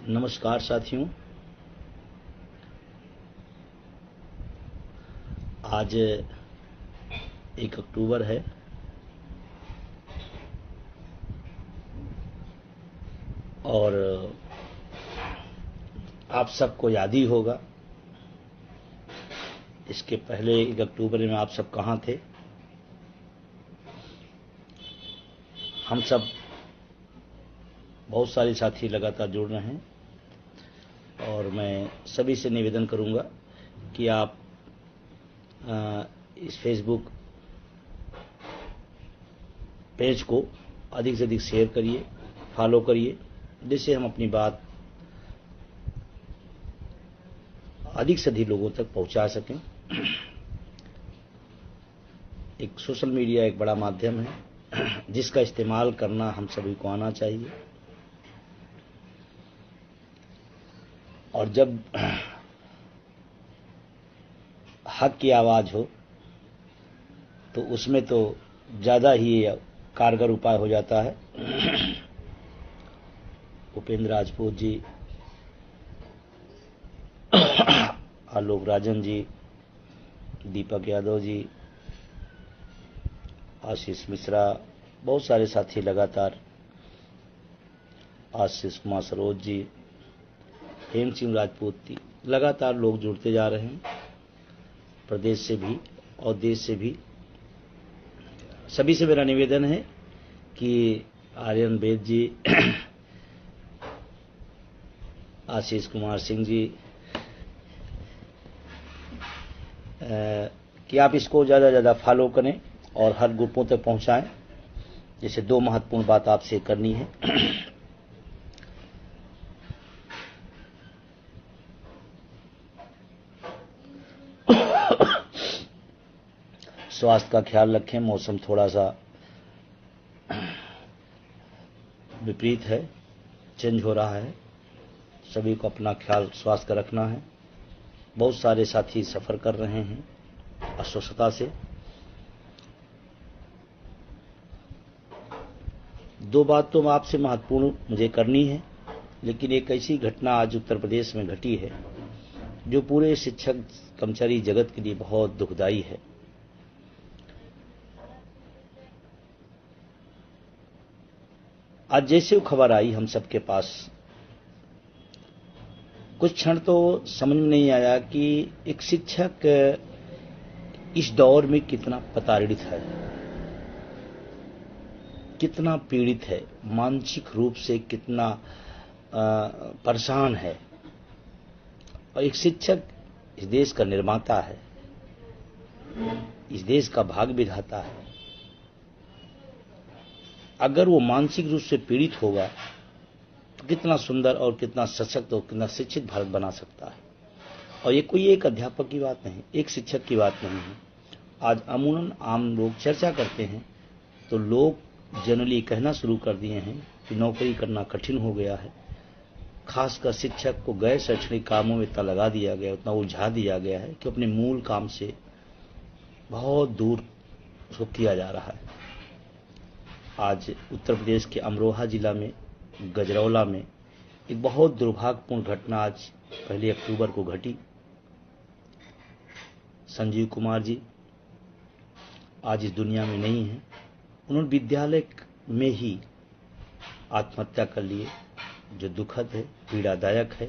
नमस्कार साथियों। आज 1 अक्टूबर है और आप सबको याद ही होगा इसके पहले 1 अक्टूबर में आप सब कहाँ थे। हम सब बहुत सारे साथी लगातार जुड़ रहे हैं और मैं सभी से निवेदन करूंगा कि आप इस फेसबुक पेज को अधिक से अधिक शेयर करिए, फॉलो करिए, जिससे हम अपनी बात अधिक से अधिक लोगों तक पहुंचा सकें। एक सोशल मीडिया एक बड़ा माध्यम है जिसका इस्तेमाल करना हम सभी को आना चाहिए और जब हक की आवाज हो तो उसमें तो ज्यादा ही कारगर उपाय हो जाता है। उपेंद्र राजपूत जी, आलोक राजन जी, दीपक यादव जी, आशीष मिश्रा, बहुत सारे साथी लगातार, आशीष कुमार सरोज जी, हेम सिंह राजपूत जी, लगातार लोग जुड़ते जा रहे हैं, प्रदेश से भी और देश से भी। सभी से मेरा निवेदन है कि आर्यन वेद जी, आशीष कुमार सिंह जी, कि आप इसको ज़्यादा से ज़्यादा फॉलो करें और हर ग्रुपों तक पहुंचाएं। जैसे 2 महत्वपूर्ण बात आपसे करनी है। स्वास्थ्य का ख्याल रखें, मौसम थोड़ा सा विपरीत है, चेंज हो रहा है, सभी को अपना ख्याल स्वास्थ्य का रखना है। बहुत सारे साथी सफर कर रहे हैं अस्वस्थता से। 2 बात तो आपसे महत्वपूर्ण मुझे करनी है, लेकिन एक ऐसी घटना आज उत्तर प्रदेश में घटी है जो पूरे शिक्षक कर्मचारी जगत के लिए बहुत दुखदायी है। आज जैसे वो खबर आई हम सबके पास, कुछ क्षण तो समझ में नहीं आया कि एक शिक्षक इस दौर में कितना प्रताड़ित है, कितना पीड़ित है, मानसिक रूप से कितना परेशान है। और एक शिक्षक इस देश का निर्माता है, इस देश का भाग्य विधाता है। अगर वो मानसिक रूप से पीड़ित होगा तो कितना सुंदर और कितना सशक्त और कितना शिक्षित भारत बना सकता है। और ये कोई एक अध्यापक की बात नहीं, एक शिक्षक की बात नहीं है। आज अमूमन आम लोग चर्चा करते हैं तो लोग जनरली कहना शुरू कर दिए हैं कि नौकरी करना कठिन हो गया है। खासकर शिक्षक को गैर शैक्षणिक कामों में इतना लगा दिया गया, उतना उलझा दिया गया है कि अपने मूल काम से बहुत दूर उसको किया जा रहा है। आज उत्तर प्रदेश के अमरोहा जिला में गजरौला में एक बहुत दुर्भाग्यपूर्ण घटना आज 1 अक्टूबर को घटी। संजीव कुमार जी आज इस दुनिया में नहीं है। उन्होंने विद्यालय में ही आत्महत्या कर लिए, जो दुखद है, पीड़ादायक है।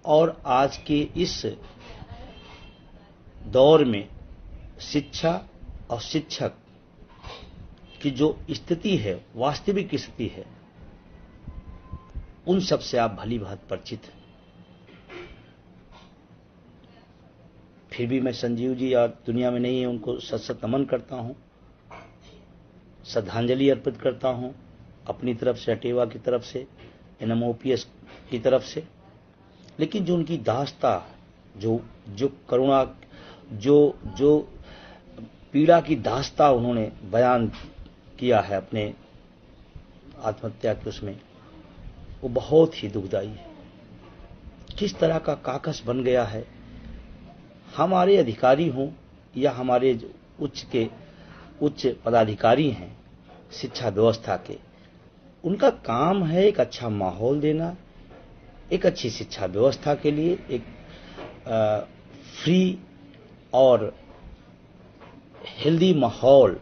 और आज के इस दौर में शिक्षा और शिक्षक की जो स्थिति है, वास्तविक स्थिति है, उन सब से आप भली भांति परिचित हैं। फिर भी मैं संजीव जी आज दुनिया में नहीं है, उनको सत सत नमन करता हूं, श्रद्धांजलि अर्पित करता हूं अपनी तरफ से, अटेवा की तरफ से, NMOPS की तरफ से। लेकिन जो उनकी दास्ता, जो करुणा, जो पीड़ा की दास्ता उन्होंने बयान किया है अपने आत्महत्या के उसमें, वो बहुत ही दुखदायी है। किस तरह का काकस बन गया है। हमारे अधिकारी हों या हमारे उच्च पदाधिकारी हैं शिक्षा व्यवस्था के, उनका काम है एक अच्छा माहौल देना, एक अच्छी शिक्षा व्यवस्था के लिए एक फ्री और हेल्दी माहौल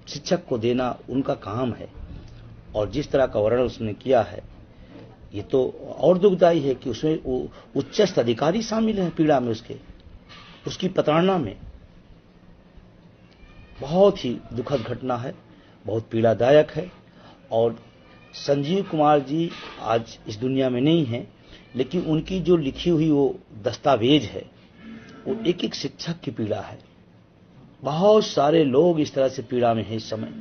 शिक्षक को देना उनका काम है। और जिस तरह का वर्णन उसने किया है, ये तो और दुखदायी है कि उसमें उच्चस्थ अधिकारी शामिल हैं पीड़ा में, उसकी प्रताड़ना में। बहुत ही दुखद घटना है, बहुत पीड़ादायक है। और संजीव कुमार जी आज इस दुनिया में नहीं हैं, लेकिन उनकी जो लिखी हुई वो दस्तावेज है, वो एक एक शिक्षक की पीड़ा है। बहुत सारे लोग इस तरह से पीड़ा में हैं इस समय,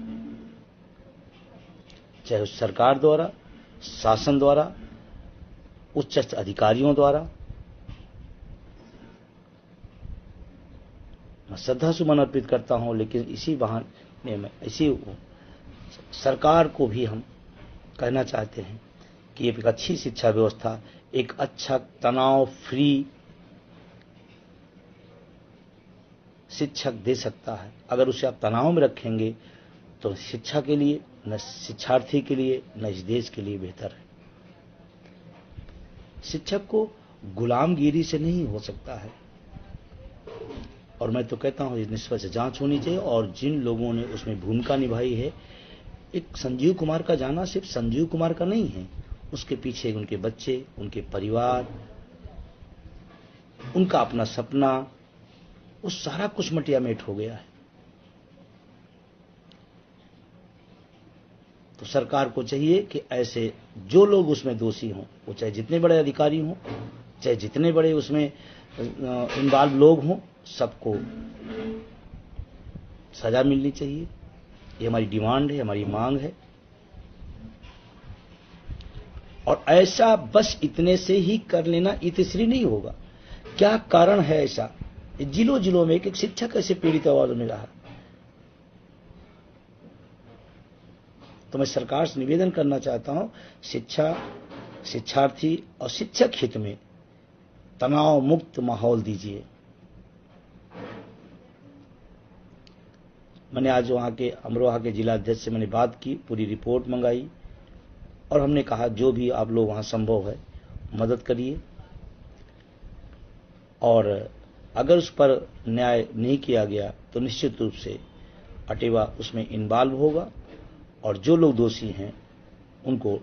चाहे उस सरकार द्वारा, शासन द्वारा, उच्च अधिकारियों द्वारा। मैं श्रद्धा सुमन अर्पित करता हूं, लेकिन इसी बहाने में इसी सरकार को भी हम कहना चाहते हैं कि एक अच्छी शिक्षा व्यवस्था, एक अच्छा तनाव फ्री शिक्षक दे सकता है। अगर उसे आप तनाव में रखेंगे तो शिक्षा के लिए, न शिक्षार्थी के लिए, न इस देश के लिए बेहतर है। शिक्षक को गुलामगिरी से नहीं हो सकता है। और मैं तो कहता हूं इस निष्पक्ष जांच होनी चाहिए। और जिन लोगों ने उसमें भूमिका निभाई है, एक संजीव कुमार का जाना सिर्फ संजीव कुमार का नहीं है, उसके पीछे उनके बच्चे, उनके परिवार, उनका अपना सपना, वो सारा कुछ मटियामेट हो गया है। तो सरकार को चाहिए कि ऐसे जो लोग उसमें दोषी हों, वो चाहे जितने बड़े अधिकारी हों, चाहे जितने बड़े उसमें इन्वॉल्व लोग हों, सबको सजा मिलनी चाहिए। ये हमारी डिमांड है, हमारी मांग है। और ऐसा बस इतने से ही कर लेना इतश्री नहीं होगा। क्या कारण है ऐसा? जिलों जिलों में एक एक शिक्षक ऐसे पीड़ित आवाज में रहा। तो मैं सरकार से निवेदन करना चाहता हूं, शिक्षा, शिक्षार्थी और शिक्षक हित में तनाव मुक्त माहौल दीजिए। मैंने आज वहां के अमरोहा के जिलाध्यक्ष से मैंने बात की, पूरी रिपोर्ट मंगाई और हमने कहा जो भी आप लोग वहां संभव है मदद करिए। और अगर उस पर न्याय नहीं किया गया तो निश्चित रूप से अटेवा उसमें इन्वॉल्व होगा और जो लोग दोषी हैं उनको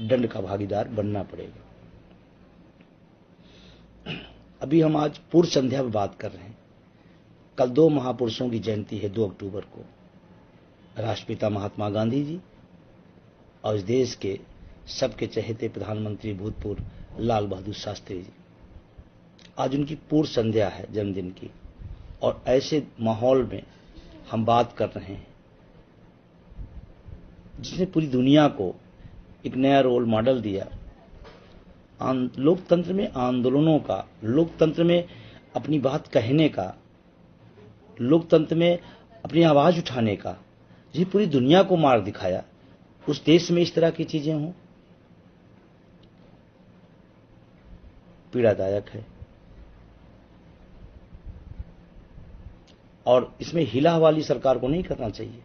दंड का भागीदार बनना पड़ेगा। अभी हम आज पूर्व संध्या में बात कर रहे हैं। कल दो महापुरुषों की जयंती है, 2 अक्टूबर को, राष्ट्रपिता महात्मा गांधी जी और इस देश के सबके चहेते प्रधानमंत्री भूतपूर्व लाल बहादुर शास्त्री जी। आज उनकी पूर्व संध्या है जन्मदिन की, और ऐसे माहौल में हम बात कर रहे हैं जिसने पूरी दुनिया को एक नया रोल मॉडल दिया। लोकतंत्र में आंदोलनों का, लोकतंत्र में अपनी बात कहने का, लोकतंत्र में अपनी आवाज उठाने का, जिसे पूरी दुनिया को मार्ग दिखाया। उस देश में इस तरह की चीजें हों, पीड़ादायक है। और इसमें हिला वाली सरकार को नहीं करना चाहिए।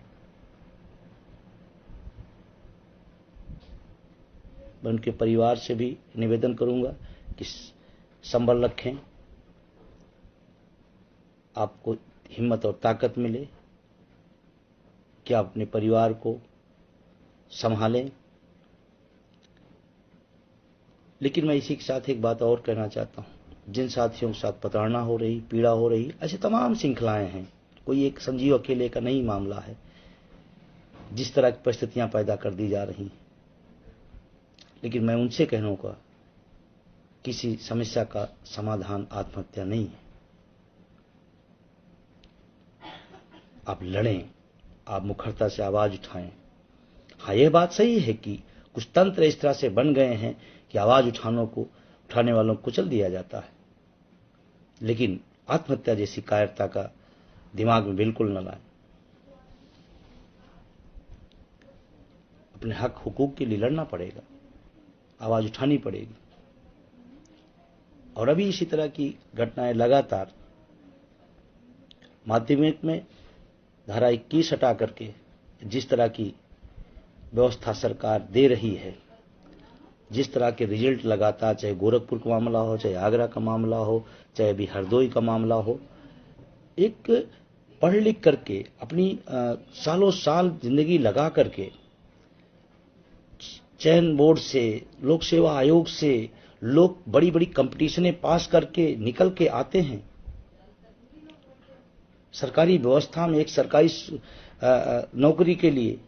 मैं उनके परिवार से भी निवेदन करूंगा कि संभल रखें, आपको हिम्मत और ताकत मिले कि आप अपने परिवार को संभालें। लेकिन मैं इसी के साथ एक बात और कहना चाहता हूं, जिन साथियों के साथ प्रताड़ना हो रही, पीड़ा हो रही, ऐसे तमाम श्रृंखलाएं हैं। कोई एक संजीव अकेले का नहीं मामला है। जिस तरह की परिस्थितियां पैदा कर दी जा रही हैं, लेकिन मैं उनसे कहना होगा, किसी समस्या का समाधान आत्महत्या नहीं है। आप लड़ें, आप मुखरता से आवाज उठाएं। हाँ, यह बात सही है कि कुछ तंत्र इस तरह से बन गए हैं कि आवाज उठाने वालों को कुचल दिया जाता है। लेकिन आत्महत्या जैसी कायरता का दिमाग में बिल्कुल न लाएं। अपने हक हुकूक के लिए लड़ना पड़ेगा, आवाज उठानी पड़ेगी। और अभी इसी तरह की घटनाएं लगातार माध्यमिक में धारा 21 हटा करके जिस तरह की व्यवस्था सरकार दे रही है, जिस तरह के रिजल्ट लगातार, चाहे गोरखपुर का मामला हो, चाहे आगरा का मामला हो, चाहे अभी हरदोई का मामला हो, एक पढ़ लिख करके अपनी सालों साल जिंदगी लगा करके चयन बोर्ड से, लोक सेवा आयोग से लोग बड़ी बड़ी कंपटीशनें पास करके निकल के आते हैं। सरकारी व्यवस्था में एक सरकारी नौकरी के लिए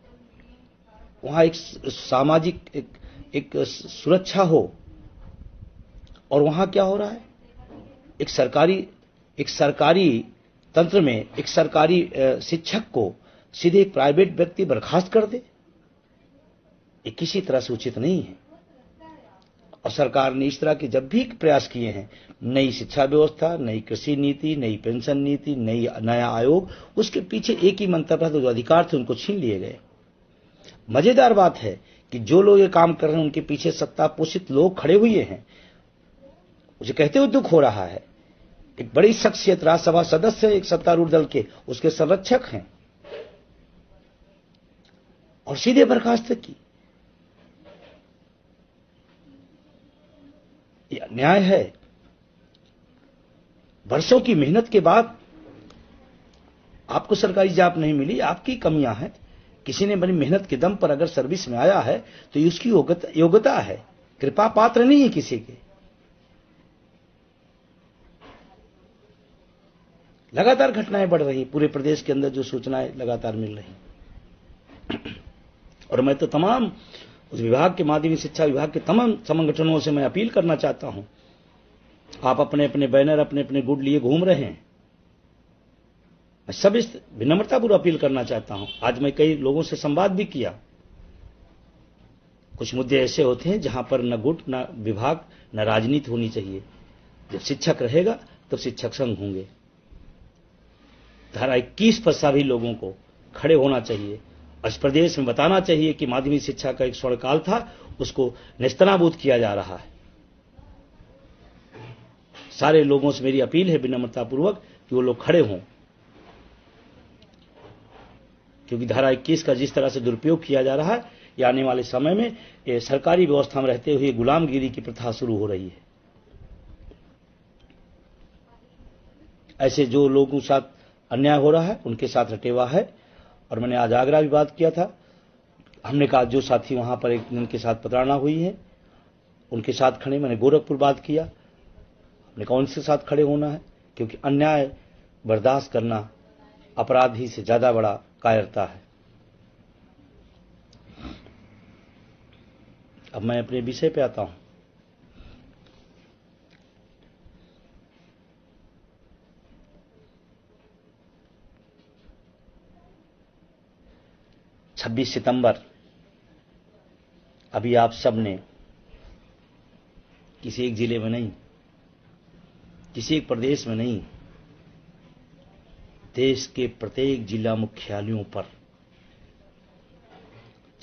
वहां एक सामाजिक एक सुरक्षा हो, और वहां क्या हो रहा है, एक सरकारी तंत्र में एक सरकारी शिक्षक को सीधे एक प्राइवेट व्यक्ति बर्खास्त कर दे, ये किसी तरह से उचित नहीं है। और सरकार ने इस तरह के जब भी प्रयास किए हैं, नई शिक्षा व्यवस्था, नई कृषि नीति, नई पेंशन नीति, नया आयोग, उसके पीछे एक ही मंतव्य था, जो अधिकार थे उनको छीन लिए गए। मजेदार बात है कि जो लोग ये काम कर रहे हैं उनके पीछे सत्ता पोषित लोग खड़े हुए हैं। मुझे कहते हुए दुख हो रहा है, एक बड़ी शख्सियत राज्यसभा सदस्य एक सत्तारूढ़ दल के, उसके संरक्षक हैं, और सीधे बर्खास्त की। ये अन्याय है। वर्षों की मेहनत के बाद आपको सरकारी जॉब नहीं मिली, आपकी कमियां हैं। किसी ने बड़ी मेहनत के दम पर अगर सर्विस में आया है तो उसकी योग्यता है, कृपा पात्र नहीं है किसी के। लगातार घटनाएं बढ़ रही, पूरे प्रदेश के अंदर जो सूचनाएं लगातार मिल रही, और मैं तो तमाम उस विभाग के, माध्यमिक शिक्षा विभाग के तमाम संगठनों से मैं अपील करना चाहता हूं, आप अपने अपने बैनर, अपने अपने गुड लिए घूम रहे हैं, मैं सब इस विनम्रतापूर्वक अपील करना चाहता हूं। आज मैं कई लोगों से संवाद भी किया। कुछ मुद्दे ऐसे होते हैं जहां पर न गुट, न विभाग, न राजनीति होनी चाहिए। जब शिक्षक रहेगा तो शिक्षक संघ होंगे। धारा 21 पर सभी लोगों को खड़े होना चाहिए। इस प्रदेश में बताना चाहिए कि माध्यमिक शिक्षा का एक स्वर्णकाल था, उसको नेस्तनाबूद किया जा रहा है। सारे लोगों से मेरी अपील है विनम्रतापूर्वक कि वो लोग खड़े हों, क्योंकि धारा 21 का जिस तरह से दुरुपयोग किया जा रहा है, ये आने वाले समय में ये सरकारी व्यवस्था में रहते हुए गुलामगिरी की प्रथा शुरू हो रही है। ऐसे जो लोगों के साथ अन्याय हो रहा है उनके साथ रटेवा है। और मैंने आज आगरा भी बात किया था, हमने कहा जो साथी वहां पर एक जिनके साथ प्रताड़ना हुई है उनके साथ खड़े। मैंने गोरखपुर बात किया, हमने कहा उनके साथ खड़े होना है, क्योंकि अन्याय बर्दाश्त करना अपराधी से ज्यादा बड़ा कायरता है। अब मैं अपने विषय पे आता हूं। छब्बीस सितंबर, अभी आप सब ने किसी एक जिले में नहीं, किसी एक प्रदेश में नहीं, देश के प्रत्येक जिला मुख्यालयों पर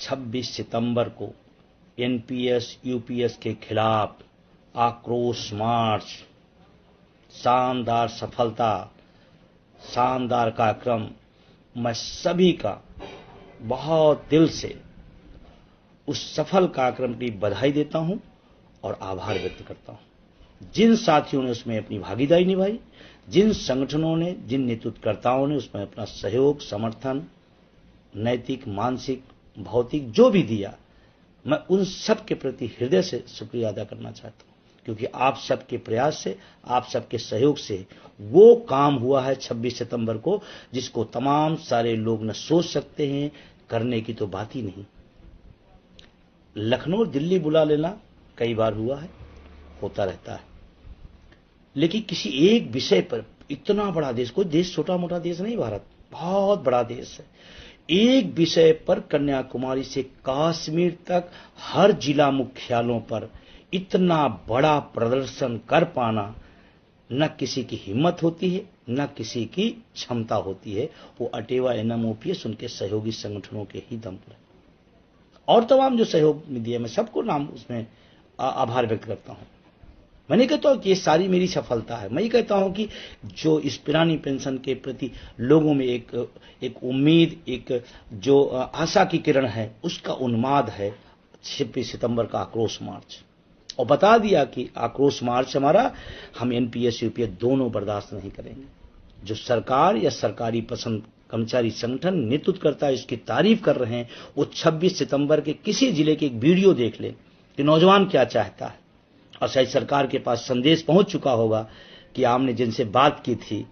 26 सितंबर को एनपीएस यूपीएस के खिलाफ आक्रोश मार्च, शानदार सफलता, शानदार कार्यक्रम, मैं सभी का बहुत दिल से उस सफल कार्यक्रम की बधाई देता हूं और आभार व्यक्त करता हूं। जिन साथियों ने उसमें अपनी भागीदारी निभाई, जिन संगठनों ने, जिन नेतृत्वकर्ताओं ने उसमें अपना सहयोग, समर्थन, नैतिक, मानसिक, भौतिक जो भी दिया, मैं उन सब के प्रति हृदय से शुक्रिया अदा करना चाहता हूं, क्योंकि आप सबके प्रयास से, आप सबके सहयोग से वो काम हुआ है 26 सितंबर को, जिसको तमाम सारे लोग न सोच सकते हैं, करने की तो बात ही नहीं। लखनऊ दिल्ली बुला लेना कई बार हुआ है, होता रहता है, लेकिन किसी एक विषय पर इतना बड़ा देश, कोई देश छोटा मोटा देश नहीं, भारत बहुत बड़ा देश है, एक विषय पर कन्याकुमारी से कश्मीर तक हर जिला मुख्यालयों पर इतना बड़ा प्रदर्शन कर पाना न किसी की हिम्मत होती है, न किसी की क्षमता होती है। वो अटेवा एनएमओपीएस उनके सहयोगी संगठनों के ही दम पर, और तमाम जो सहयोग दिए, मैं सबको नाम उसमें आभार व्यक्त करता हूं। मैं नहीं कहता हूं कि ये सारी मेरी सफलता है, मैं ये कहता हूं कि जो इस पुरानी पेंशन के प्रति लोगों में एक उम्मीद, एक जो आशा की किरण है, उसका उन्माद है। 26 सितंबर का आक्रोश मार्च, और बता दिया कि आक्रोश मार्च हमारा, हम एनपीएस यूपीएस दोनों बर्दाश्त नहीं करेंगे। जो सरकार या सरकारी पसंद कर्मचारी संगठन नेतृत्व करता है, इसकी तारीफ कर रहे हैं, वो 26 सितंबर के किसी जिले के एक वीडियो देख ले कि नौजवान क्या चाहता है, और शायद सरकार के पास संदेश पहुंच चुका होगा कि आपने जिनसे बात की थी,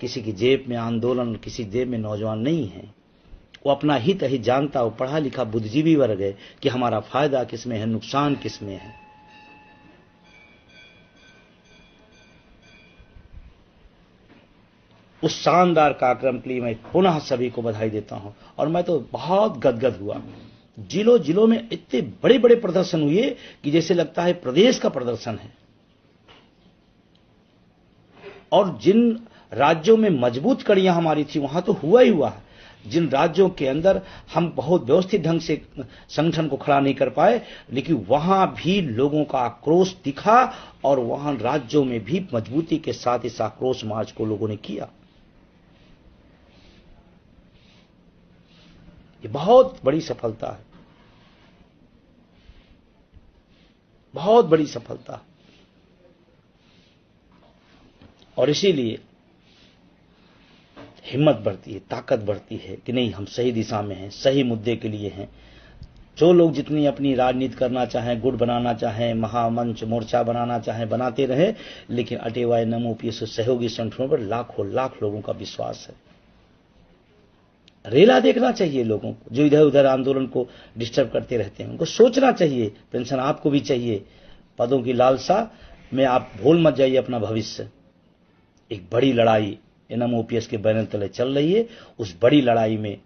किसी की जेब में आंदोलन, किसी जेब में नौजवान नहीं है। वो अपना हित ही जानता, वो पढ़ा लिखा बुद्धिजीवी वर्ग है कि हमारा फायदा किसमें है, नुकसान किसमें है। उस शानदार कार्यक्रम के लिए मैं पुनः सभी को बधाई देता हूं, और मैं तो बहुत गदगद हुआ। जिलों जिलों में इतने बड़े बड़े प्रदर्शन हुए कि जैसे लगता है प्रदेश का प्रदर्शन है। और जिन राज्यों में मजबूत कड़ियां हमारी थी, वहां तो हुआ ही हुआ है। जिन राज्यों के अंदर हम बहुत व्यवस्थित ढंग से संगठन को खड़ा नहीं कर पाए, लेकिन वहां भी लोगों का आक्रोश दिखा, और वहां राज्यों में भी मजबूती के साथ इस आक्रोश मार्च को लोगों ने किया। ये बहुत बड़ी सफलता है, बहुत बड़ी सफलता। और इसीलिए हिम्मत बढ़ती है, ताकत बढ़ती है कि नहीं, हम सही दिशा में हैं, सही मुद्दे के लिए हैं। जो लोग जितनी अपनी राजनीति करना चाहें, गुट बनाना चाहें, महामंच मोर्चा बनाना चाहें, बनाते रहे, लेकिन अटेवाए नमोपीएस सहयोगी संगठनों पर लाखों लाख लोगों का विश्वास है। रेला देखना चाहिए लोगों को, जो इधर उधर आंदोलन को डिस्टर्ब करते रहते हैं, उनको सोचना चाहिए। पेंशन आपको भी चाहिए, पदों की लालसा में आप भूल मत जाइए अपना भविष्य। एक बड़ी लड़ाई एनएमओपीएस के बैनर तले चल रही है, उस बड़ी लड़ाई में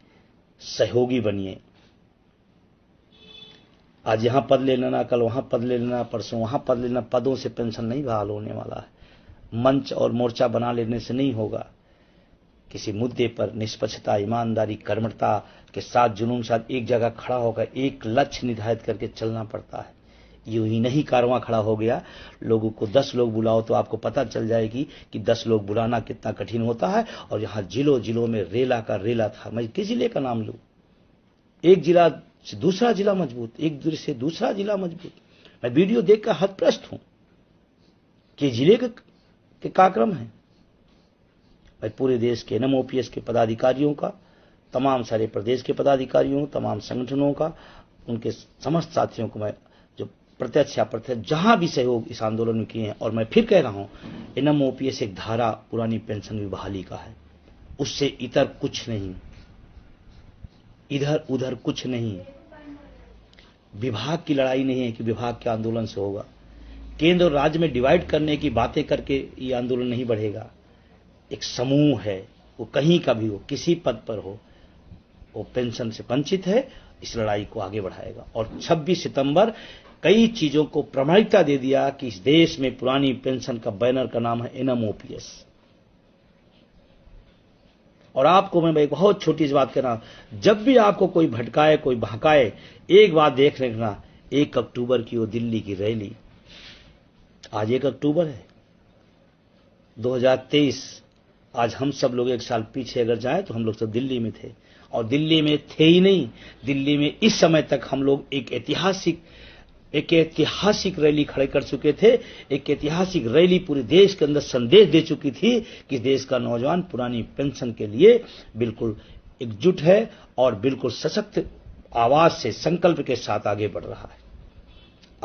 सहयोगी बनिए। आज यहां पद ले लेना, कल वहां पद ले लेना, परसों वहां पद लेना, पदों से पेंशन नहीं बहाल होने वाला है। मंच और मोर्चा बना लेने से नहीं होगा। किसी मुद्दे पर निष्पक्षता, ईमानदारी, कर्मठता के साथ, जुनून के साथ एक जगह खड़ा होकर एक लक्ष्य निर्धारित करके चलना पड़ता है। यूं ही नहीं कारवां खड़ा हो गया। लोगों को 10 लोग बुलाओ तो आपको पता चल जाएगी कि 10 लोग बुलाना कितना कठिन होता है। और यहां जिलों जिलों में रेला का रेला था। मैं किस जिले का नाम लूं? एक जिला से दूसरा जिला मजबूत, एक जिले से दूसरा जिला मजबूत। मैं वीडियो देखकर हतप्रस्त हूं कि जिले के कार्यक्रम है। मैं पूरे देश के एनएमओपीएस के पदाधिकारियों का, तमाम सारे प्रदेश के पदाधिकारियों, तमाम संगठनों का, उनके समस्त साथियों को मैं जो प्रत्यक्ष या अप्रत्यक्ष जहां भी सहयोग इस आंदोलन में किए हैं, और मैं फिर कह रहा हूं, एनएमओपीएस एक धारा पुरानी पेंशन की बहाली का है, उससे इतर कुछ नहीं, इधर उधर कुछ नहीं। विभाग की लड़ाई नहीं है कि विभाग के आंदोलन से होगा। केंद्र और राज्य में डिवाइड करने की बातें करके ये आंदोलन नहीं बढ़ेगा। एक समूह है, वो कहीं का भी हो, किसी पद पर हो, वो पेंशन से वंचित है, इस लड़ाई को आगे बढ़ाएगा। और 26 सितंबर कई चीजों को प्रमाणिकता दे दिया कि इस देश में पुरानी पेंशन का बैनर का नाम है एनएमओपीएस। और आपको मैं एक बहुत छोटी सी बात कह रहा हूं, जब भी आपको कोई भटकाए, कोई बहकाए, एक बात देख रखना, 1 अक्टूबर की वो दिल्ली की रैली, आज 1 अक्टूबर है 2023। आज हम सब लोग एक साल पीछे अगर जाएं तो हम लोग सब दिल्ली में थे, और दिल्ली में थे ही नहीं, दिल्ली में इस समय तक हम लोग एक ऐतिहासिक रैली खड़े कर चुके थे। एक ऐतिहासिक रैली पूरे देश के अंदर संदेश दे चुकी थी कि देश का नौजवान पुरानी पेंशन के लिए बिल्कुल एकजुट है और बिल्कुल सशक्त आवाज से, संकल्प के साथ आगे बढ़ रहा है।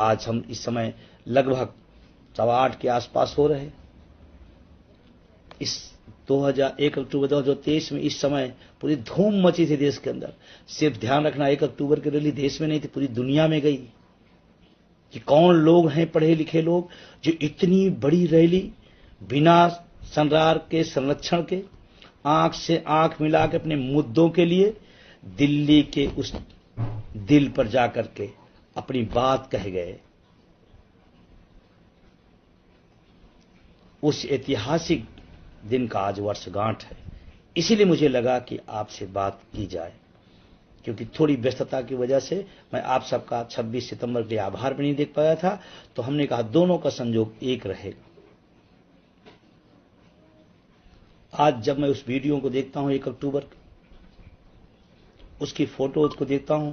आज हम इस समय लगभग 8:15 के आसपास हो रहे। इस 1 अक्टूबर 2023 में इस समय पूरी धूम मची थी देश के अंदर। सिर्फ ध्यान रखना, 1 अक्टूबर की रैली देश में नहीं थी, पूरी दुनिया में गई। कि कौन लोग हैं पढ़े लिखे लोग जो इतनी बड़ी रैली बिना संरार के, संरक्षण के, आंख से आंख मिला के अपने मुद्दों के लिए दिल्ली के उस दिल पर जाकर के अपनी बात कह गए। उस ऐतिहासिक दिन का आज वर्षगांठ है। इसीलिए मुझे लगा कि आपसे बात की जाए, क्योंकि थोड़ी व्यस्तता की वजह से मैं आप सबका 26 सितंबर के आभार भी नहीं देख पाया था, तो हमने कहा दोनों का संयोग एक रहेगा। आज जब मैं उस वीडियो को देखता हूं 1 अक्टूबर, उसकी फोटोज को देखता हूं,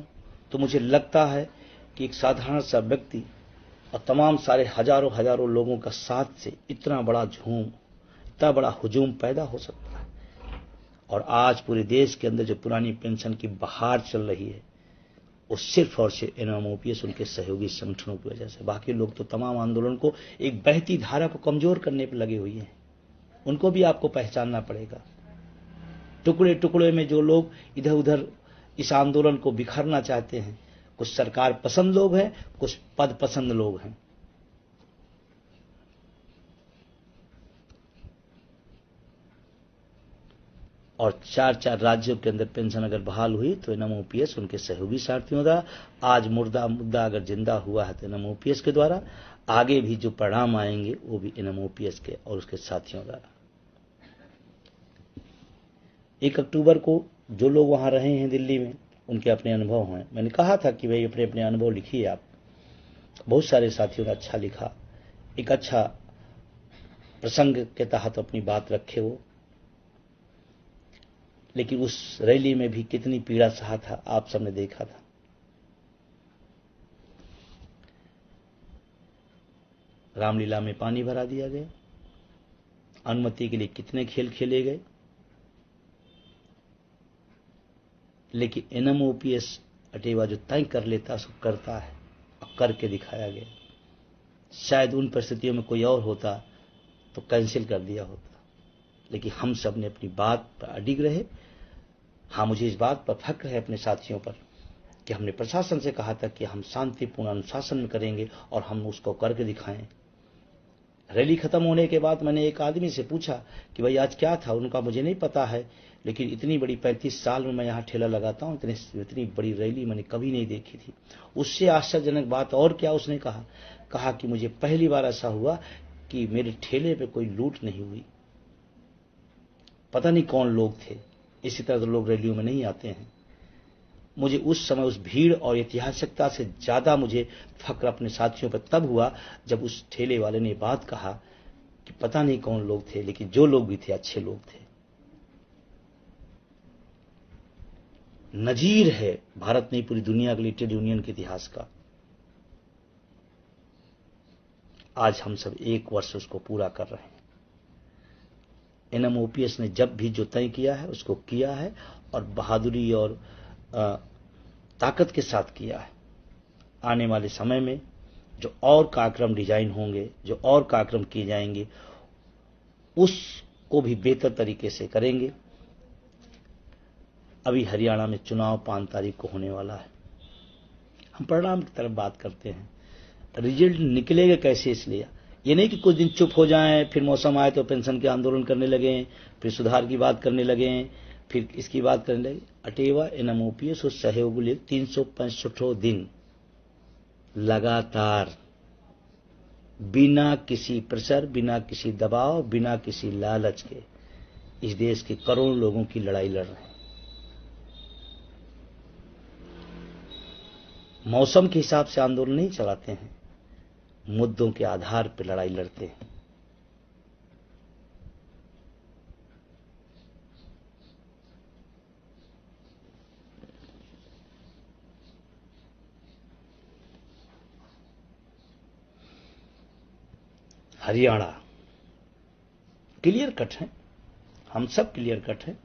तो मुझे लगता है कि एक साधारण सा व्यक्ति और तमाम सारे हजारों हजारों लोगों का साथ से इतना बड़ा झूम, इतना बड़ा हुजूम पैदा हो सकता है। और आज पूरे देश के अंदर जो पुरानी पेंशन की बहार चल रही है, वो सिर्फ और सिर्फ एनएमओपीएस उनके सहयोगी संगठनों की वजह से। बाकी लोग तो तमाम आंदोलन को एक बहती धारा को कमजोर करने पर लगे हुए हैं। उनको भी आपको पहचानना पड़ेगा। टुकड़े टुकड़े में जो लोग इधर उधर इस आंदोलन को बिखरना चाहते हैं, कुछ सरकार पसंद लोग हैं, कुछ पद पसंद लोग हैं। और 4-4 राज्यों के अंदर पेंशन अगर बहाल हुई तो एनएमओपीएस उनके सहयोगी साथियों द्वारा, आज मुद्दा अगर जिंदा हुआ है तो एनएमओपीएस के द्वारा, आगे भी जो परिणाम आएंगे वो भी एनएमओपीएस के और उसके साथियों द्वारा। 1 अक्टूबर को जो लोग वहां रहे हैं दिल्ली में, उनके अपने अनुभव हैं। मैंने कहा था कि भाई अपने अपने अनुभव लिखिए आप। बहुत सारे साथियों ने अच्छा लिखा, एक अच्छा प्रसंग के तहत अपनी बात रखे वो। लेकिन उस रैली में भी कितनी पीड़ा सहा था आप सबने देखा था। रामलीला में पानी भरा दिया गया, अनुमति के लिए कितने खेल खेले गए, लेकिन एनएमओपीएस अटेवा जो तय कर लेता है उसको करता है और करके दिखाया गया। शायद उन परिस्थितियों में कोई और होता तो कैंसिल कर दिया होता, लेकिन हम सब ने अपनी बात पर अडिग रहे। हाँ, मुझे इस बात पर फक्र है अपने साथियों पर कि हमने प्रशासन से कहा था कि हम शांतिपूर्ण अनुशासन में करेंगे और हम उसको करके दिखाएं। रैली खत्म होने के बाद मैंने एक आदमी से पूछा कि भाई आज क्या था। उनका मुझे नहीं पता है, लेकिन इतनी बड़ी 35 साल में मैं यहाँ ठेला लगाता हूँ, इतनी बड़ी रैली मैंने कभी नहीं देखी थी। उससे आश्चर्यजनक बात और क्या उसने कहा कि मुझे पहली बार ऐसा हुआ कि मेरे ठेले पे कोई लूट नहीं हुई। पता नहीं कौन लोग थे, इसी तरह तो लोग रैलियों में नहीं आते हैं। मुझे उस समय उस भीड़ और ऐतिहासिकता से ज्यादा मुझे फक्र अपने साथियों पर तब हुआ जब उस ठेले वाले ने बात कहा कि पता नहीं कौन लोग थे, लेकिन जो लोग भी थे अच्छे लोग थे। नजीर है भारत नहीं पूरी दुनिया के लिए ट्रेड यूनियन के इतिहास का। आज हम सब 1 वर्ष उसको पूरा कर रहे हैं। एनएमओपीएस ने जब भी जो तय किया है उसको किया है और बहादुरी और ताकत के साथ किया है। आने वाले समय में जो और कार्यक्रम डिजाइन होंगे, जो और कार्यक्रम किए जाएंगे, उसको भी बेहतर तरीके से करेंगे। अभी हरियाणा में चुनाव 5 तारीख को होने वाला है। हम परिणाम की तरफ बात करते हैं, रिजल्ट निकलेगा कैसे, इसलिए ये नहीं कि कुछ दिन चुप हो जाएं, फिर मौसम आए तो पेंशन के आंदोलन करने लगें, फिर सुधार की बात करने लगें, फिर इसकी बात करने लगे। अटेवा एनएमओपीएस और सहयोग लिए 365 दिन लगातार बिना किसी प्रेशर, बिना किसी दबाव, बिना किसी लालच के इस देश के करोड़ों लोगों की लड़ाई लड़ रहे हैं। मौसम के हिसाब से आंदोलन नहीं चलाते हैं, मुद्दों के आधार पर लड़ाई लड़ते हैं। हरियाणा क्लियर कट है, हम सब क्लियर कट है।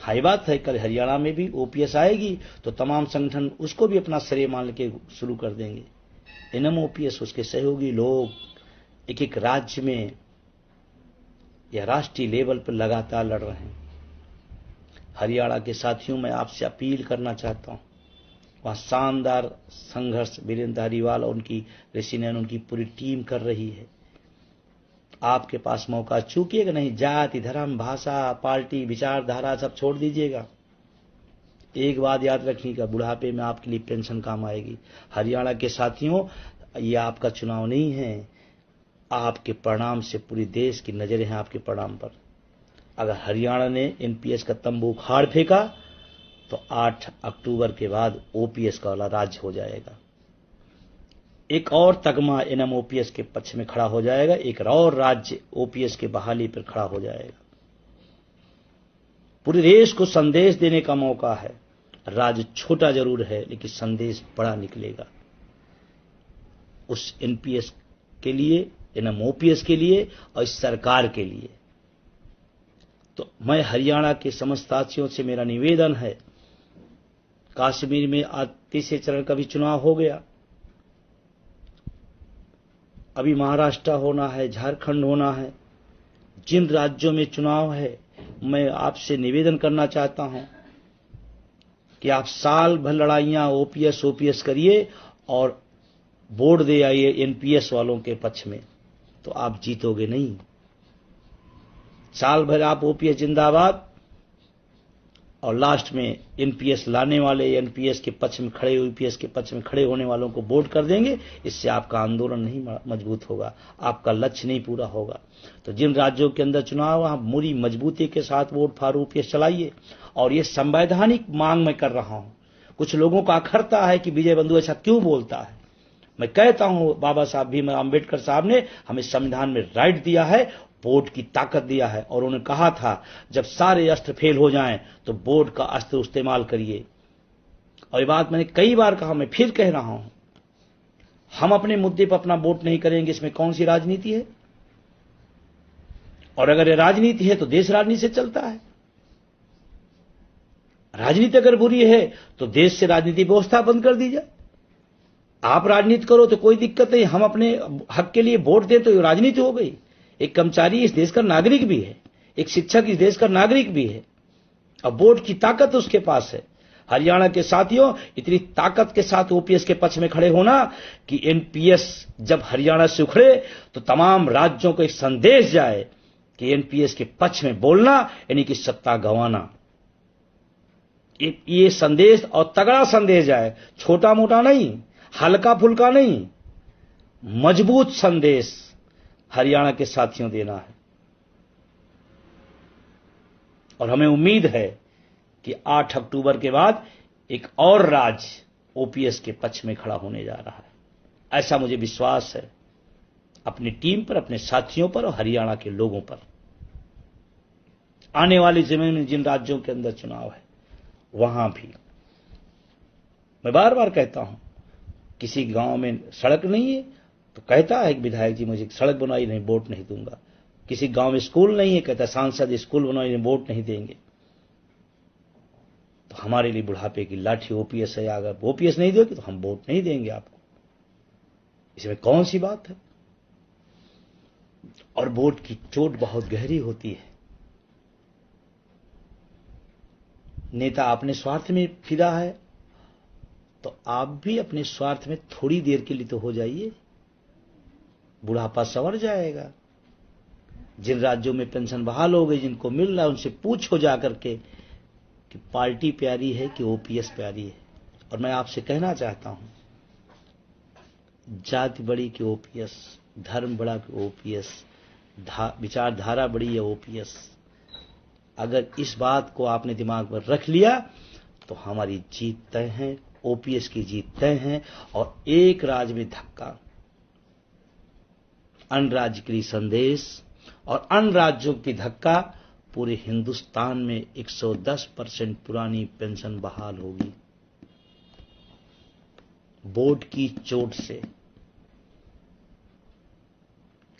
हाई बात है, कल हरियाणा में भी ओपीएस आएगी तो तमाम संगठन उसको भी अपना श्रेय मान के शुरू कर देंगे। एनएमओपीएस उसके सहयोगी लोग एक एक राज्य में या राष्ट्रीय लेवल पर लगातार लड़ रहे हैं। हरियाणा के साथियों, मैं आपसे अपील करना चाहता हूं, वहां शानदार संघर्ष वीरेंद्र धारीवाल और उनकी रेसिनेन उनकी पूरी टीम कर रही है। आपके पास मौका चूकिएगा नहीं। जाति, धर्म, भाषा, पार्टी, विचारधारा सब छोड़ दीजिएगा। एक बात याद रखिएगा, बुढ़ापे में आपके लिए पेंशन काम आएगी। हरियाणा के साथियों, ये आपका चुनाव नहीं है, आपके परिणाम से पूरी देश की नजरें हैं आपके परिणाम पर। अगर हरियाणा ने एनपीएस का तंबू उखाड़ फेंका तो 8 अक्टूबर के बाद ओपीएस का वाला राज्य हो जाएगा। एक और तगमा एनएमओपीएस के पक्ष में खड़ा हो जाएगा, एक और राज्य ओपीएस के बहाली पर खड़ा हो जाएगा। पूरे देश को संदेश देने का मौका है। राज्य छोटा जरूर है लेकिन संदेश बड़ा निकलेगा उस एनपीएस के लिए, एनएमओपीएस के लिए और इस सरकार के लिए। तो मैं हरियाणा के समस्त साथियों से मेरा निवेदन है, कश्मीर में आज तीसरे चरण का भी चुनाव हो गया, अभी महाराष्ट्र होना है, झारखंड होना है, जिन राज्यों में चुनाव है मैं आपसे निवेदन करना चाहता हूं कि आप साल भर लड़ाइयां ओपीएस करिए और वोट दे आइए एनपीएस वालों के पक्ष में, तो आप जीतोगे नहीं। साल भर आप ओपीएस जिंदाबाद और लास्ट में एनपीएस लाने वाले, एनपीएस के पक्ष में खड़े, यूपीएस के पक्ष में खड़े होने वालों को वोट कर देंगे, इससे आपका आंदोलन नहीं मजबूत होगा, आपका लक्ष्य नहीं पूरा होगा। तो जिन राज्यों के अंदर चुनाव वहां पूरी मजबूती के साथ वोट फॉर यूपीएस चलाइए। और ये संवैधानिक मांग मैं कर रहा हूं। कुछ लोगों का अखरता है कि विजय बंधु ऐसा क्यों बोलता है। मैं कहता हूं बाबा साहब भीम अम्बेडकर साहब ने हमें संविधान में राइट दिया है, वोट की ताकत दिया है, और उन्होंने कहा था जब सारे अस्त्र फेल हो जाएं तो वोट का अस्त्र इस्तेमाल करिए। और ये बात मैंने कई बार कहा, मैं फिर कह रहा हूं, हम अपने मुद्दे पर अपना वोट नहीं करेंगे, इसमें कौन सी राजनीति है? और अगर ये राजनीति है तो देश राजनीति से चलता है। राजनीति अगर बुरी है तो देश से राजनीति व्यवस्था बंद कर दी जाए। आप राजनीति करो तो कोई दिक्कत नहीं, हम अपने हक के लिए वोट दें तो ये राजनीति हो गई। एक कर्मचारी इस देश का नागरिक भी है, एक शिक्षक इस देश का नागरिक भी है, अब वोट की ताकत उसके पास है। हरियाणा के साथियों, इतनी ताकत के साथ ओपीएस के पक्ष में खड़े होना कि एनपीएस जब हरियाणा से उखड़े तो तमाम राज्यों को एक संदेश जाए कि एनपीएस के पक्ष में बोलना यानी कि सत्ता गंवाना। ये संदेश और तगड़ा संदेश जाए, छोटा मोटा नहीं, हल्का फुल्का नहीं, मजबूत संदेश हरियाणा के साथियों देना है। और हमें उम्मीद है कि 8 अक्टूबर के बाद एक और राज्य ओपीएस के पक्ष में खड़ा होने जा रहा है। ऐसा मुझे विश्वास है अपनी टीम पर, अपने साथियों पर और हरियाणा के लोगों पर। आने वाले समय में जिन राज्यों के अंदर चुनाव है वहां भी मैं बार बार कहता हूं, किसी गांव में सड़क नहीं है तो कहता है एक विधायक जी मुझे सड़क बनवाई, नहीं वोट नहीं दूंगा। किसी गांव में स्कूल नहीं है, कहता सांसद स्कूल बनवाई, नहीं वोट नहीं देंगे। तो हमारे लिए बुढ़ापे की लाठी ओपीएस है, अगर ओपीएस नहीं दोगे तो हम वोट नहीं देंगे आपको। इसमें कौन सी बात है? और वोट की चोट बहुत गहरी होती है। नेता अपने स्वार्थ में फिदा है तो आप भी अपने स्वार्थ में थोड़ी देर के लिए तो हो जाइए, बुढ़ापा संवर जाएगा। जिन राज्यों में पेंशन बहाल हो गई, जिनको मिल रहा है, उनसे पूछो जाकर के कि पार्टी प्यारी है कि ओपीएस प्यारी है। और मैं आपसे कहना चाहता हूं, जाति बड़ी कि ओपीएस, धर्म बड़ा कि ओपीएस, विचारधारा बड़ी है ओपीएस। अगर इस बात को आपने दिमाग में रख लिया तो हमारी जीत तय है, ओपीएस की जीत तय है। और एक राज्य में धक्का, अन्य राज्य के लिए संदेश और अन्य राज्यों की धक्का, पूरे हिंदुस्तान में 110% पुरानी पेंशन बहाल होगी वोट की चोट से।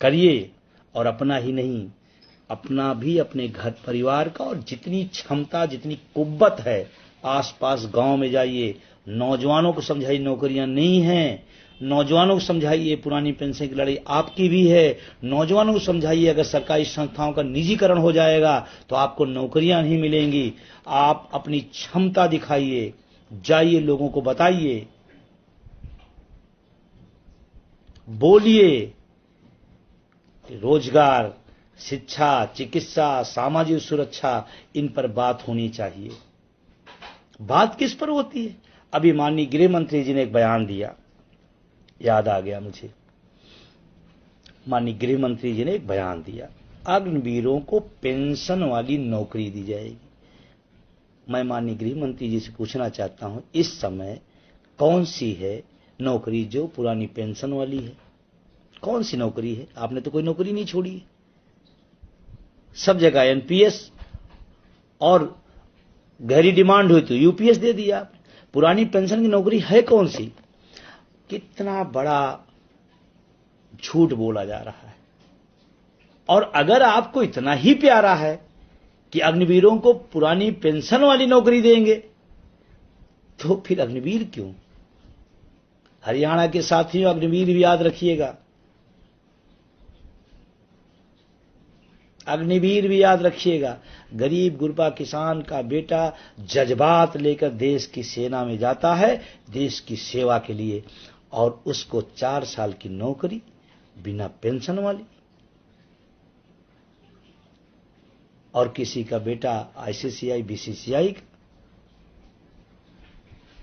करिए, और अपना ही नहीं, अपना भी, अपने घर परिवार का, और जितनी क्षमता, जितनी कुव्वत है आसपास गांव में जाइए, नौजवानों को समझाइए नौकरियां नहीं हैं, नौजवानों को समझाइए पुरानी पेंशन की लड़ाई आपकी भी है, नौजवानों को समझाइए अगर सरकारी संस्थाओं का निजीकरण हो जाएगा तो आपको नौकरियां नहीं मिलेंगी। आप अपनी क्षमता दिखाइए, जाइए लोगों को बताइए, बोलिए। रोजगार, शिक्षा, चिकित्सा, सामाजिक सुरक्षा, इन पर बात होनी चाहिए। बात किस पर होती है? अभी माननीय गृह मंत्री जी ने एक बयान दिया, याद आ गया मुझे। माननीय गृह मंत्री जी ने एक बयान दिया, अग्निवीरों को पेंशन वाली नौकरी दी जाएगी। मैं माननीय गृह मंत्री जी से पूछना चाहता हूं, इस समय कौन सी है नौकरी जो पुरानी पेंशन वाली है? कौन सी नौकरी है? आपने तो कोई नौकरी नहीं छोड़ी है। सब जगह एनपीएस और गहरी डिमांड हुई तो यूपीएस दे दिया आपने। पुरानी पेंशन की नौकरी है कौन सी? कितना बड़ा झूठ बोला जा रहा है। और अगर आपको इतना ही प्यारा है कि अग्निवीरों को पुरानी पेंशन वाली नौकरी देंगे, तो फिर अग्निवीर क्यों? हरियाणा के साथियों, अग्निवीर भी याद रखिएगा, अग्निवीर भी याद रखिएगा। गरीब गुरबा किसान का बेटा जज्बात लेकर देश की सेना में जाता है, देश की सेवा के लिए, और उसको 4 साल की नौकरी बिना पेंशन वाली। और किसी का बेटा आईसीसीआई बीसीसीआई का,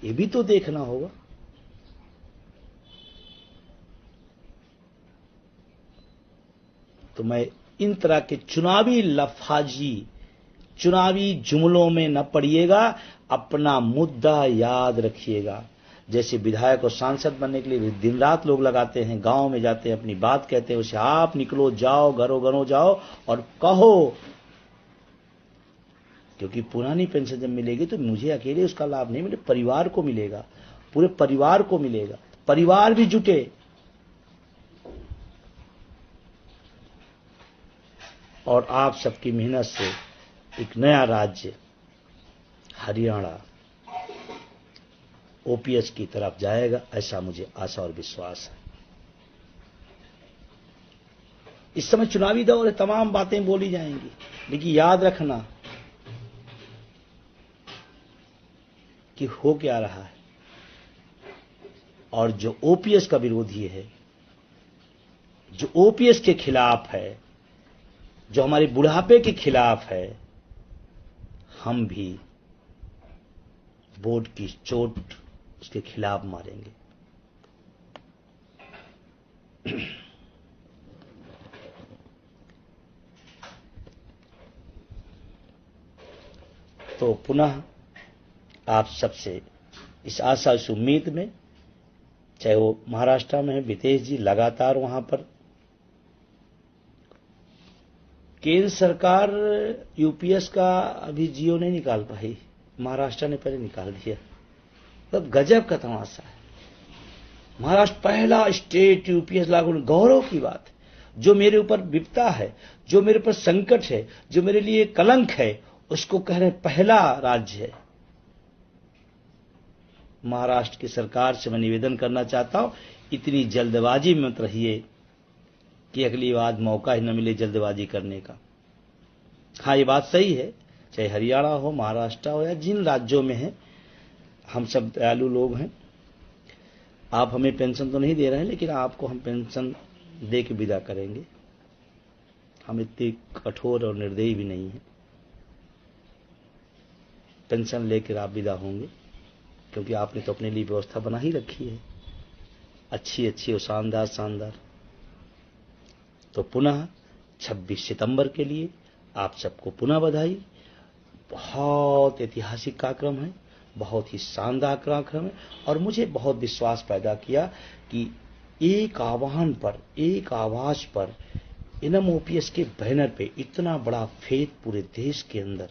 ये भी तो देखना होगा। तो मैं इन तरह के चुनावी लफाजी, चुनावी जुमलों में न पड़िएगा, अपना मुद्दा याद रखिएगा। जैसे विधायक और सांसद बनने के लिए दिन रात लोग लगाते हैं, गांव में जाते हैं, अपनी बात कहते हैं, उसे आप निकलो, जाओ, घरों घरों जाओ और कहो, क्योंकि पुरानी पेंशन जब मिलेगी तो मुझे अकेले उसका लाभ नहीं मिले, परिवार को मिलेगा, पूरे परिवार को मिलेगा। परिवार भी जुटे और आप सबकी मेहनत से एक नया राज्य हरियाणा ओपीएस की तरफ जाएगा, ऐसा मुझे आशा और विश्वास है। इस समय चुनावी दौर है, तमाम बातें बोली जाएंगी, लेकिन याद रखना कि हो क्या रहा है। और जो ओपीएस का विरोधी है, जो ओपीएस के खिलाफ है, जो हमारे बुढ़ापे के खिलाफ है, हम भी वोट की चोट उसके खिलाफ मारेंगे। तो पुनः आप सबसे इस आशा, इस उम्मीद में, चाहे वो महाराष्ट्र में है, वितेश जी लगातार वहां पर, केंद्र सरकार यूपीएस का अभी जियो नहीं निकाल पाई, महाराष्ट्र ने पहले निकाल दिया। तब गजब का तमाशा है। महाराष्ट्र पहला स्टेट यूपीएस लागू, गौरव की बात है। जो मेरे ऊपर विपदा है, जो मेरे ऊपर संकट है, जो मेरे लिए कलंक है, उसको कह रहे पहला राज्य है। महाराष्ट्र की सरकार से मैं निवेदन करना चाहता हूं, इतनी जल्दबाजी में मत रहिए कि अगली बार मौका ही न मिले जल्दबाजी करने का। हाँ, ये बात सही है, चाहे हरियाणा हो, महाराष्ट्र हो, या जिन राज्यों में है, हम सब दयालु लोग हैं। आप हमें पेंशन तो नहीं दे रहे हैं, लेकिन आपको हम पेंशन दे के विदा करेंगे। हम इतने कठोर और निर्दयी भी नहीं हैं। पेंशन लेकर आप विदा होंगे, क्योंकि आपने तो अपने लिए व्यवस्था बना ही रखी है, अच्छी अच्छी और शानदार शानदार। तो पुनः 26 सितंबर के लिए आप सबको पुनः बधाई। बहुत ऐतिहासिक कार्यक्रम है, बहुत ही शानदार कार्यक्रम है, और मुझे बहुत विश्वास पैदा किया कि एक आह्वान पर, एक आवाज पर, इनम ओपीएस के बैनर पे इतना बड़ा फेथ पूरे देश के अंदर,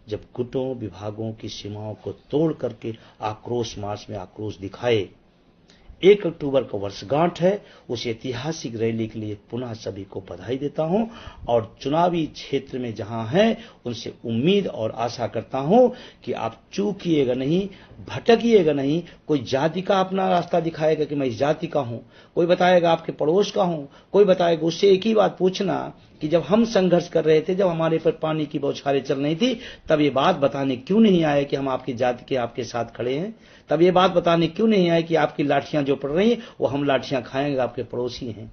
जब गुटों विभागों की सीमाओं को तोड़ करके आक्रोश मार्च में आक्रोश दिखाए। 1 अक्टूबर को वर्षगांठ है, उस ऐतिहासिक रैली के लिए पुनः सभी को बधाई देता हूं, और चुनावी क्षेत्र में जहां हैं उनसे उम्मीद और आशा करता हूं कि आप चूकिएगा नहीं, भटकिएगा नहीं। कोई जाति का अपना रास्ता दिखाएगा कि मैं इस जाति का हूं, कोई बताएगा आपके पड़ोस का हूं, कोई बताएगा। उससे एक ही बात पूछना कि जब हम संघर्ष कर रहे थे, जब हमारे पर पानी की बौछारें चल रही थी, तब ये बात बताने क्यों नहीं आए कि हम आपकी जाति के आपके साथ खड़े हैं? तब ये बात बताने क्यों नहीं आए कि आपकी लाठियां जो पड़ रही हैं वो हम लाठियां खाएंगे, आपके पड़ोसी हैं।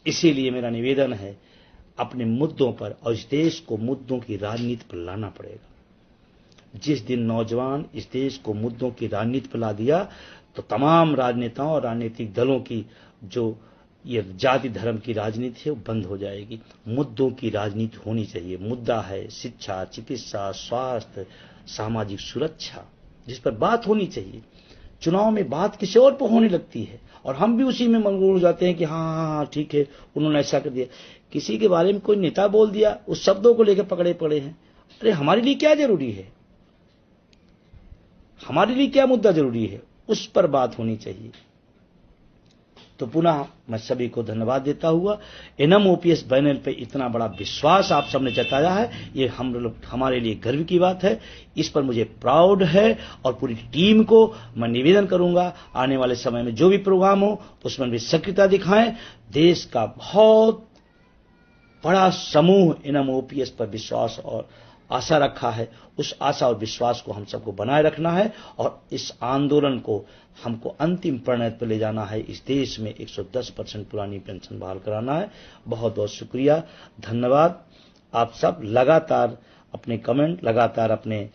इसीलिए मेरा निवेदन है, अपने मुद्दों पर, और इस देश को मुद्दों की राजनीति पर लाना पड़ेगा। जिस दिन नौजवान इस देश को मुद्दों की राजनीति पर ला दिया, तो तमाम राजनेताओं और राजनीतिक दलों की जो ये जाति धर्म की राजनीति है वो बंद हो जाएगी। मुद्दों की राजनीति होनी चाहिए। मुद्दा है शिक्षा, चिकित्सा, स्वास्थ्य, सामाजिक सुरक्षा, जिस पर बात होनी चाहिए। चुनाव में बात किसी और पर होने लगती है और हम भी उसी में मशगूल हो जाते हैं कि हाँ ठीक है, उन्होंने ऐसा कर दिया। किसी के बारे में कोई नेता बोल दिया, उस शब्दों को लेकर पकड़े पड़े हैं। अरे हमारे लिए क्या जरूरी है, हमारे लिए क्या मुद्दा जरूरी है, उस पर बात होनी चाहिए। तो पुनः मैं सभी को धन्यवाद देता हुआ, एनएम ओपीएस पैनल पे इतना बड़ा विश्वास आप सबने जताया है, ये हम लोग हमारे लिए गर्व की बात है। इस पर मुझे प्राउड है और पूरी टीम को मैं निवेदन करूंगा, आने वाले समय में जो भी प्रोग्राम हो उसमें भी सक्रियता दिखाएं। देश का बहुत बड़ा समूह एनएम ओपीएस पर विश्वास और आशा रखा है, उस आशा और विश्वास को हम सबको बनाए रखना है और इस आंदोलन को हमको अंतिम परिणय पर ले जाना है। इस देश में 110% पुरानी पेंशन बहाल कराना है। बहुत बहुत शुक्रिया, धन्यवाद। आप सब लगातार अपने कमेंट, लगातार अपने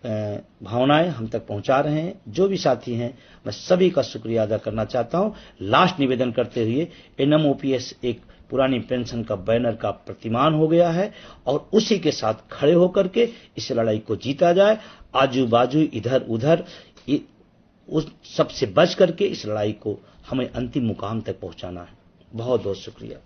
भावनाएं हम तक पहुंचा रहे हैं। जो भी साथी हैं, मैं सभी का शुक्रिया अदा करना चाहता हूं। लास्ट निवेदन करते हुए, एनएम ओपीएस एक पुरानी पेंशन का बैनर का प्रतिमान हो गया है और उसी के साथ खड़े होकर के इस लड़ाई को जीता जाए। आजू बाजू इधर उधर उस सबसे बच करके इस लड़ाई को हमें अंतिम मुकाम तक पहुंचाना है। बहुत बहुत शुक्रिया।